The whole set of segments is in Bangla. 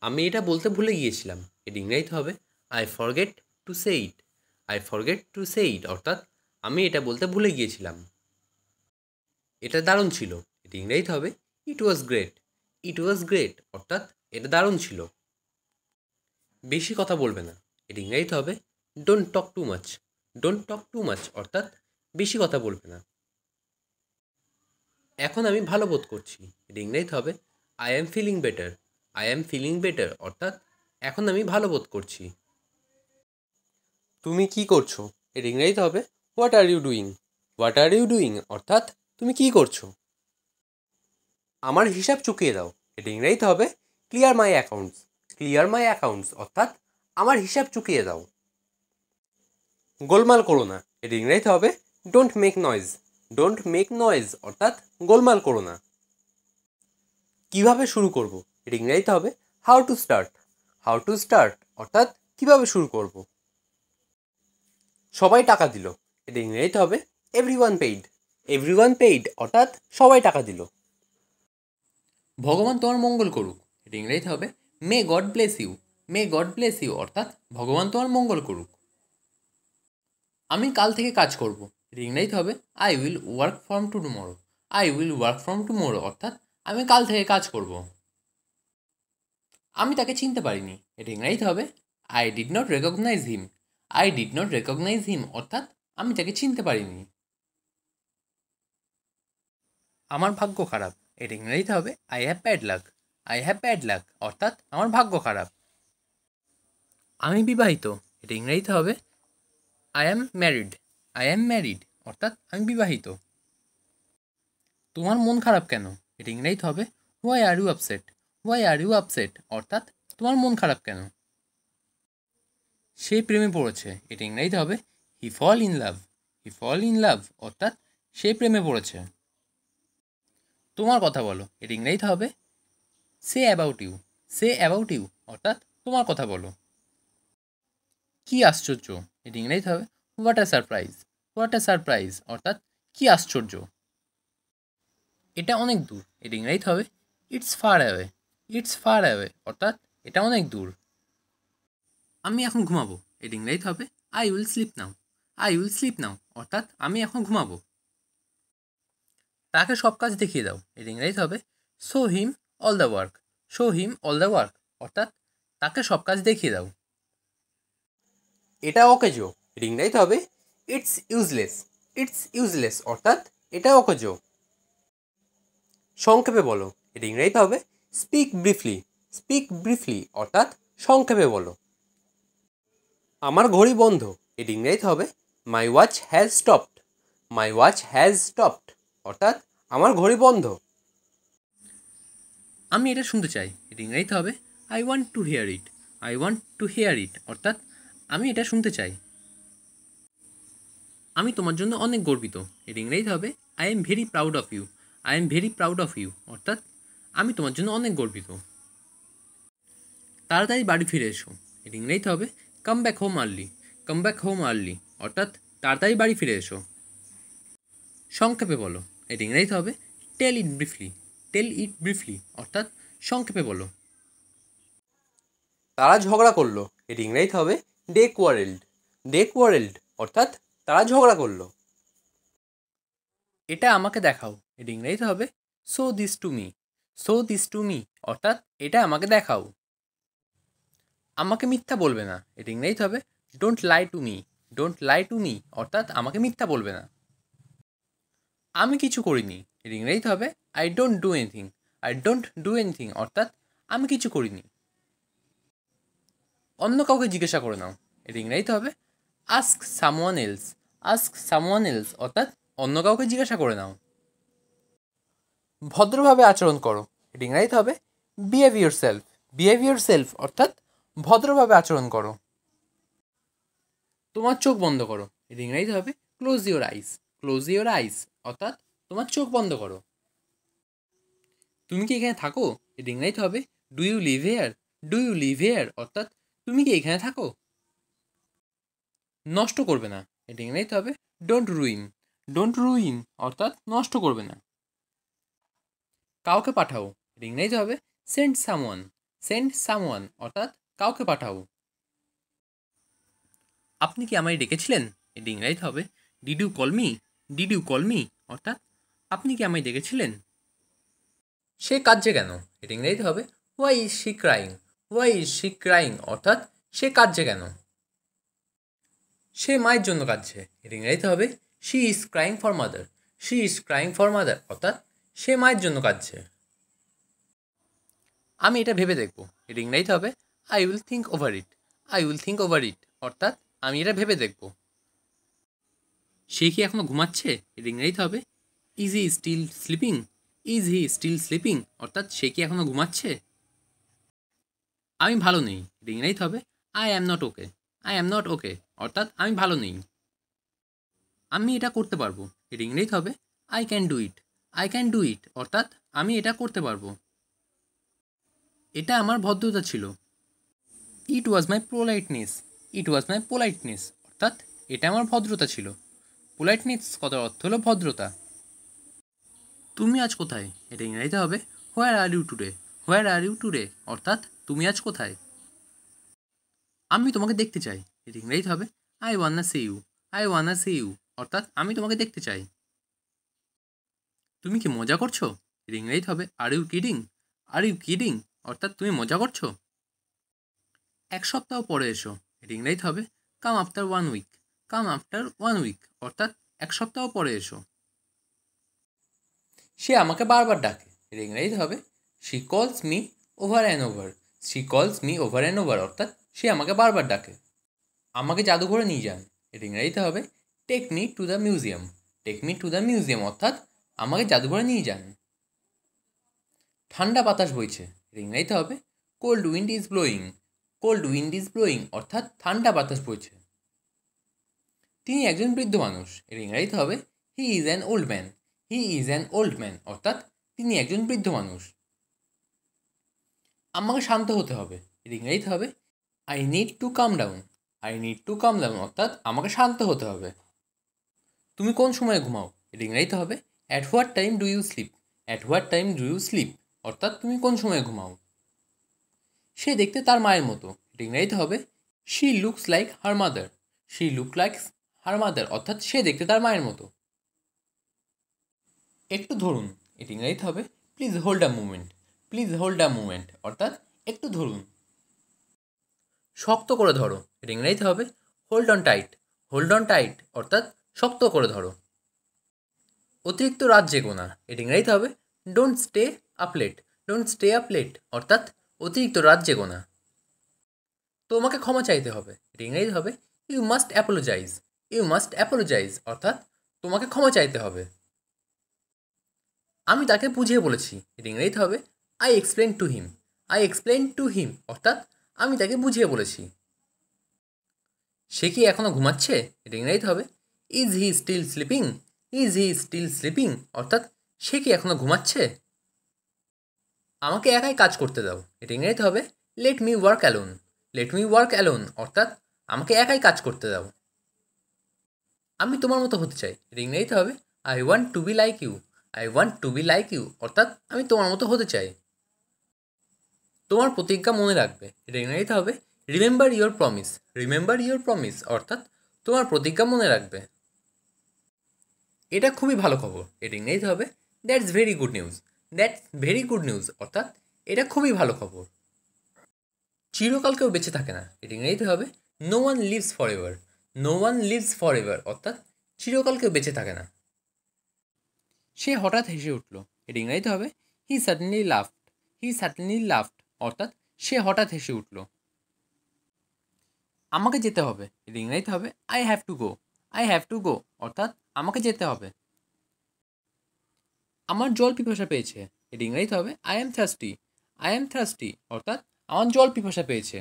আমি এটা বলতে ভুলে গিয়েছিলাম। এর ইংরেজিতে হবে I forget to say it. I forget to say it অর্থাৎ আমি এটা বলতে ভুলে গিয়েছিলাম। এটা দারুণ ছিল। এর ইংরেজিতে হবে ইট was great. It was great অর্থাৎ এটা দারুণ ছিল। বেশি কথা বলবে না। এর ইংরেজিতে হবে don't talk too much. Don't talk too much অর্থাৎ বেশি কথা বলবে না। এখন আমি ভালো বোধ করছি। এর ইংরেজিতে হবে I am feeling better. I am feeling better অর্থাৎ এখন আমি ভালো বোধ করছি। তুমি কি করছো? এর ইংরেজিতে হবে what are you doing. What are you doing অর্থাৎ তুমি কি করছো? আমার হিসাব চুকিয়ে দাও। এর ইংরেজিতে হবে ক্লিয়ার মাই অ্যাকাউন্টস। ক্লিয়ার মাই অ্যাকাউন্টস অর্থাৎ আমার হিসাব চুকিয়ে দাও। গোলমাল করো না। এর ইংরেজিতে হবে don't make noise. Don't make noise অর্থাৎ গোলমাল করো না। কীভাবে শুরু করব? এর ইংরেজিতে হবে how to start. How to start অর্থাৎ কীভাবে শুরু করব। সবাই টাকা দিল। এর ইংরেজিতে হবে এভরিওয়ান পেইড। এভরিওয়ান পেইড অর্থাৎ সবাই টাকা দিল। ভগবান তোমার মঙ্গল করুক। এর ইংরেজিতে হবে may God bless you. May God bless you অর্থাৎ ভগবান তোমার মঙ্গল করুক। আমি কাল থেকে কাজ করব। এর ইংরেজিতে হবে I will work from tomorrow. I will work from tomorrow অর্থাৎ আমি কাল থেকে কাজ করব। আমি তাকে চিনতে পারিনি। এর ইংরেজিতে হবে I did not recognise him. I did not recognise him অর্থাৎ আমি তাকে চিনতে পারিনি। আমার ভাগ্য খারাপ। এর ইংরেজিতে হবে I have bad luck. I have bad luck অর্থাৎ আমার ভাগ্য খারাপ। আমি বিবাহিত। এর ইংরেজিতে হবে I am married. I am married অর্থাৎ আমি বিবাহিত। তোমার মন খারাপ কেন? এর ইংরেজিতে হবে why are you upset. Why are you upset অর্থাৎ তোমার মন খারাপ কেন? সে প্রেমে পড়েছে। এর ইংরেজিতে হবে হি fall in love. He fall in love অর্থাৎ সে প্রেমে পড়েছে। তোমার কথা বলো। এর ইংরেজিতে হবে say about you. Say about you অর্থাৎ তোমার কথা বলো। কি আশ্চর্য! এর ইংরেজিতে হবে what a surprise. What a surprise অর্থাৎ কি আশ্চর্য! এটা অনেক দূর। এর ইংরেজিতে হবে it's far away. It's far away অর্থাৎ এটা অনেক দূর। আমি এখন ঘুমাবো। এর ইংরেজিতে হবে I will sleep now. I will sleep now অর্থাৎ আমি এখন ঘুমাবো। তাকে সব কাজ দেখিয়ে দাও। এর ইংরেজিতে হবে show him all the work. Show him all the work অর্থাৎ তাকে সব কাজ দেখিয়ে দাও। এটা অকেজো। এর ইংরেজিতে হবে ইটস ইউজলেস। ইটস ইউজলেস অর্থাৎ এটা অকেজো। সংক্ষেপে বলো। এর ইংরেজিতে হবে স্পিক ব্রিফলি। স্পিক ব্রিফলি অর্থাৎ সংক্ষেপে বলো। আমার ঘড়ি বন্ধ। এর ইংরেজিতে হবে my watch has stopped. My watch has stopped অর্থাৎ আমার ঘড়ি বন্ধ। আমি এটা শুনতে চাই। এর ইংরেজিতে হবে I want to hear it. I want to hear it অর্থাৎ আমি এটা শুনতে চাই। আমি তোমার জন্য অনেক গর্বিত। এর ইংরেজিতে হবে I am very proud of you. I am very proud of you অর্থাৎ আমি তোমার জন্য অনেক গর্বিত। তাড়াতাড়ি বাড়ি ফিরে এসো। এর ইংরেজিতে হবে come back home early. Come back home early অর্থাৎ তাড়াতাড়ি বাড়ি ফিরে এসো। সংক্ষেপে বলো। এর ইংরেজিতে হবে টেল ইট ব্রিফলি। টেল ইট ব্রিফলি অর্থাৎ সংক্ষেপে বলো। তারা ঝগড়া করলো। এর ইংরেজিতে হবে দে কোয়ারেলড। দে কোয়ারেলড অর্থাৎ তারা ঝগড়া করলো। এটা আমাকে দেখাও। এর ইংরেজিতে হবে show this to me. Show this to me অর্থাৎ এটা আমাকে দেখাও। আমাকে মিথ্যা বলবে না। এর ইংরেজিতে হবে don't lie to me. Don't lie to me অর্থাৎ আমাকে মিথ্যা বলবে না। আমি কিছু করিনি। এর ইংরেজিতে হবে I don't do anything. I don't do anything অর্থাৎ আমি কিছু করিনি। অন্য কাউকে জিজ্ঞাসা করে নাও। এর ইংরেজিতে হবে ask someone else. Ask someone else অর্থাৎ অন্য কাউকে জিজ্ঞাসা করে নাও। ভদ্রভাবে আচরণ করো। এর ইংরেজিতে হবে behave your self. Behave your self অর্থাৎ ভদ্রভাবে আচরণ করো। তোমার চোখ বন্ধ করো। এর ইংরেজিতে হবে close your eyes. Close your eyes অর্থাৎ তোমার চোখ বন্ধ করো। তুমি কি এখানে থাকো? এর ইংরেজিতে হবে do you live here. Do you live here অর্থাৎ তুমি কি এখানে থাকো? নষ্ট করবে না। এর ইংরেজিতে হবে ডোন্ট রুইন। ডোন্ট রুইন অর্থাৎ নষ্ট করবে না। কাউকে পাঠাও। এর ইংরেজিতে হবে সেন্ড সামওয়ান। সেন্ড সামওয়ান অর্থাৎ কাউকে পাঠাও। আপনি কি আমায় ডেকেছিলেন? এটি ইংরাজিতে হবে did you call me? Did you call me অর্থাৎ আপনি কি আমায় ডেকেছিলেন? সে কাঁদছে কেন? এটি ইংরাজিতে হবে why is she crying? Why is she crying অর্থাৎ সে কাঁদছে কেন? সে মায়ের জন্য কাঁদছে। এটি ইংরাজিতে হবে she is crying for mother. She is crying for mother অর্থাৎ সে মায়ের জন্য কাঁদছে। আমি এটা ভেবে দেখব। এটি ইংরাজিতে হবে I will think over it. I will think over it অর্থাৎ আমি এটা ভেবে দেখব। সে কি এখনো ঘুমাচ্ছে? এটি ইংরাজিতে হবে is he still sleeping? Is he still sleeping অর্থাৎ সে কি এখনো ঘুমাচ্ছে? আমি ভালো নেই। এটি ইংরাজিতে হবে I am not okay. I am not okay অর্থাৎ আমি ভালো নেই। আমি এটা করতে পারবো। এটি ইংরেজিতে হবে I can do it. I can do it অর্থাৎ আমি এটা করতে পারবো। এটা আমার ভদ্রতা ছিল। ইট ওয়াজ মাই পোলাইটনেস। ইট ওয়াজ মাই পোলাইটনেস অর্থাৎ এটা আমার ভদ্রতা ছিল। পোলাইটনেস কথার অর্থ হলো ভদ্রতা। তুমি আজ কোথায়? এটা ইংরেজিতে হবে where are you today. Where are you today অর্থাৎ তুমি আজ কোথায়? আমি তোমাকে দেখতে চাই। এটা ইংরেজিতে হবে I wanna see you. I wanna see you অর্থাৎ আমি তোমাকে দেখতে চাই। তুমি কি মজা করছো? এটা ইংরেজিতে হবে are you kidding? Are you kidding অর্থাৎ তুমি মজা করছো? এক সপ্তাহ পরে এসো। এটা ইংরেজিতে হবে come after one week. Come after one week অর্থাৎ এক সপ্তাহ পরে এসো। সে আমাকে বারবার ডাকে। এটা ইংরেজিতে হবে শি কলস me over and over. She কলস মি ওভার অ্যান্ড ওভার অর্থাৎ সে আমাকে বারবার ডাকে। আমাকে জাদুঘরে নিয়ে যান। এটা ইংরেজিতে হবে take me to the museum. Take me to the museum অর্থাৎ আমাকে জাদুঘরে নিয়ে যান। ঠান্ডা বাতাস বইছে। এটা ইংরেজিতে হবে cold wind is blowing. Cold wind is blowing অর্থাৎ ঠান্ডা বাতাস বইছে। তিনি একজন বৃদ্ধ মানুষ। এর ইংরেজিতে হবে he is an old man. He is an old man অর্থাৎ তিনি একজন বৃদ্ধ মানুষ। আমাকে শান্ত হতে হবে। এর ইংরেজিতে হবে I need to calm down. I need to calm down অর্থাৎ আমাকে শান্ত হতে হবে। তুমি কোন সময়ে ঘুমাও? এর ইংরেজিতে হবে at what time do you sleep. At what time do you sleep অর্থাৎ তুমি কোন সময়ে ঘুমাও। সে দেখতে তার মায়ের মতো। এটা ইংরেজিতে হবে she looks like her mother. She look like her mother অর্থাৎ সে দেখতে তার মায়ের মতো। একটু ধরুন। এটা ইংরেজিতে হবে please hold a moment. Please hold a moment অর্থাৎ একটু ধরুন। শক্ত করে ধরো। এটা ইংরেজিতে হবে hold on tight. Hold on tight অর্থাৎ শক্ত করে ধরো। অতিরিক্ত রাত জেগো না। এটা ইংরেজিতে হবে don't stay up late. Don't stay up late অর্থাৎ অতিরিক্ত রাত জেগো না। তোমাকে ক্ষমা চাইতে হবে। এটা ইংরেজিতে হবে you must apologise. You must apologise অর্থাৎ তোমাকে ক্ষমা চাইতে হবে। আমি তাকে বুঝিয়ে বলেছি। এটা ইংরেজিতে হবে I explain to him. I explain to him অর্থাৎ আমি তাকে বুঝিয়ে বলেছি। সে কি এখনও ঘুমাচ্ছে? এটা ইংরেজিতে হবে is he still sleeping. Is he still sleeping অর্থাৎ সে কি এখনও ঘুমাচ্ছে? আমাকে একাই কাজ করতে দাও। এটা ইংরেজিতে হবে let me work alone. Let me work alone অর্থাৎ আমাকে একাই কাজ করতে দাও। আমি তোমার মতো হতে চাই। এটা ইংরেজিতে হবে I want to be like you. I want to be like you অর্থাৎ আমি তোমার মতো হতে চাই। তোমার প্রতিজ্ঞা মনে রাখবে। এটা ইংরেজিতে হবে remember your promise. Remember your promise অর্থাৎ তোমার প্রতিজ্ঞা মনে রাখবে। এটা খুবই ভালো খবর। এটা ইংরেজিতে হবে that's very good news. That's very good news অর্থাৎ এটা খুবই ভালো খবর। চিরকাল কেউ বেঁচে থাকে না। এটা ইংরেজিতে হবে no one lives forever. No one lives forever অর্থাৎ চিরকাল কেউ বেঁচে থাকে না। সে হঠাৎ হেসে উঠল। এটা ইংরেজিতে হবে হি সাডেনলি লাফড। হি সাডেনলি লাফড অর্থাৎ সে হঠাৎ হেসে উঠল। আমাকে যেতে হবে। এটা ইংরেজিতে হবে I have to go. I have to go অর্থাৎ আমাকে যেতে হবে। আমার জল পিপাসা পেয়েছে। এটা ইংরেজিতে হবে I am thirsty. I am thirsty অর্থাৎ আমার জল পিপাসা পেয়েছে।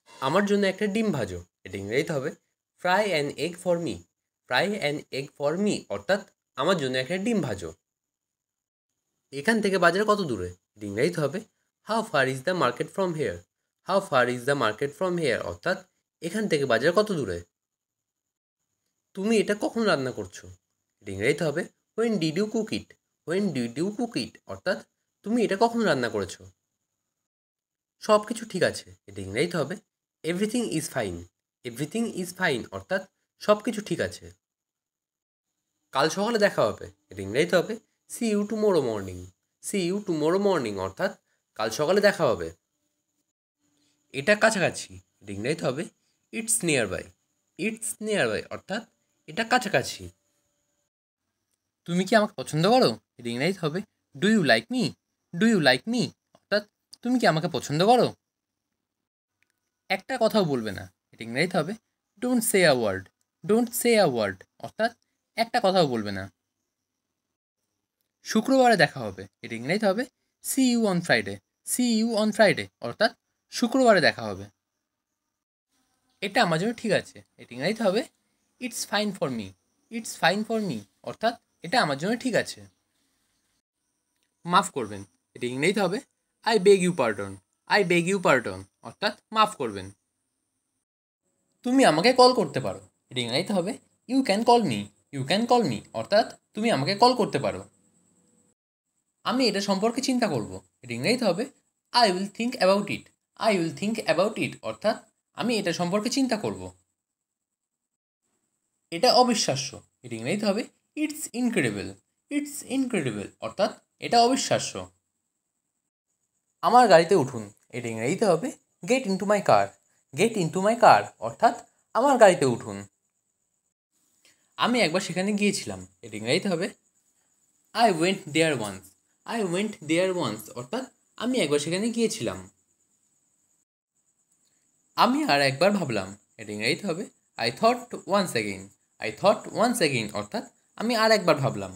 আমার জন্য একটা ডিম ভাজো। এটা ইংরেজিতে হবে fry an egg for me. Fry an egg for me অর্থাৎ আমার জন্য একটা ডিম ভাজো। এখান থেকে বাজার কত দূরে? এটা ইংরেজিতে হবে how far is the market from here. How far is the market from here অর্থাৎ এখান থেকে বাজার কত দূরে। তুমি এটা কখন রান্না করছো? এটা ইংরেজিতে হবে when did you cook it. When did you cook it অর্থাৎ তুমি এটা কখন রান্না করেছো? সব কিছু ঠিক আছে, এটা ইংরেজিতে হবে everything is fine. Everything is fine অর্থাৎ সব কিছু ঠিক আছে। কাল সকালে দেখা হবে, এটা ইংরেজিতে হবে see you tomorrow morning. See you tomorrow morning অর্থাৎ কাল সকালে দেখা হবে। এটা কাছাকাছি, এটা ইংরেজিতে হবে it's nearby. It's nearby অর্থাৎ এটা কাছাকাছি। তুমি কি আমাকে পছন্দ করো? এটা ইংরেজিতে হবে do you like me? Do you like me অর্থাৎ তুমি কি আমাকে পছন্দ করো? একটা কথাও বলবে না, এটা ইংরেজিতে হবে don't say a word. Don't say a word অর্থাৎ একটা কথাও বলবে না। শুক্রবারে দেখা হবে, এটা ইংরেজিতে হবে see you on Friday. See you on Friday অর্থাৎ শুক্রবারে দেখা হবে। এটা আমার জন্য ঠিক আছে, এটা ইংরেজিতে হবে it's fine for me. It's fine for me অর্থাৎ এটা আমার জন্য ঠিক আছে। মাফ করবেন, এটা ইংরেজিতে হবে I beg you pardon. I beg you pardon অর্থাৎ মাফ করবেন। তুমি আমাকে কল করতে পারো, এটা ইংরেজিতে হবে you can call me. You can call me অর্থাৎ তুমি আমাকে কল করতে পারো। আমি এটা সম্পর্কে চিন্তা করব, এটা ইংরেজিতে হবে I will think about it. I will think about it অর্থাৎ আমি এটা সম্পর্কে চিন্তা করব। এটা অবিশ্বাস্য, এটা ইংরেজিতে হবে ইটস ইনক্রেডিবল। ইটস ইনক্রেডিবল অর্থাৎ এটা অবিশ্বাস্য। আমার গাড়িতে উঠুন, এটা ইংরেজিতে হবে get into my car. Get into my car অর্থাৎ আমার গাড়িতে উঠুন। আমি একবার সেখানে গিয়েছিলাম, এটা ইংরেজিতে হবে I went there once. I went there once অর্থাৎ আমি একবার সেখানে গিয়েছিলাম। আমি আর একবার ভাবলাম, এটা ইংরেজিতে হবে I thought once again. I thought once again অর্থাৎ আমি আর একবার ভাবলাম।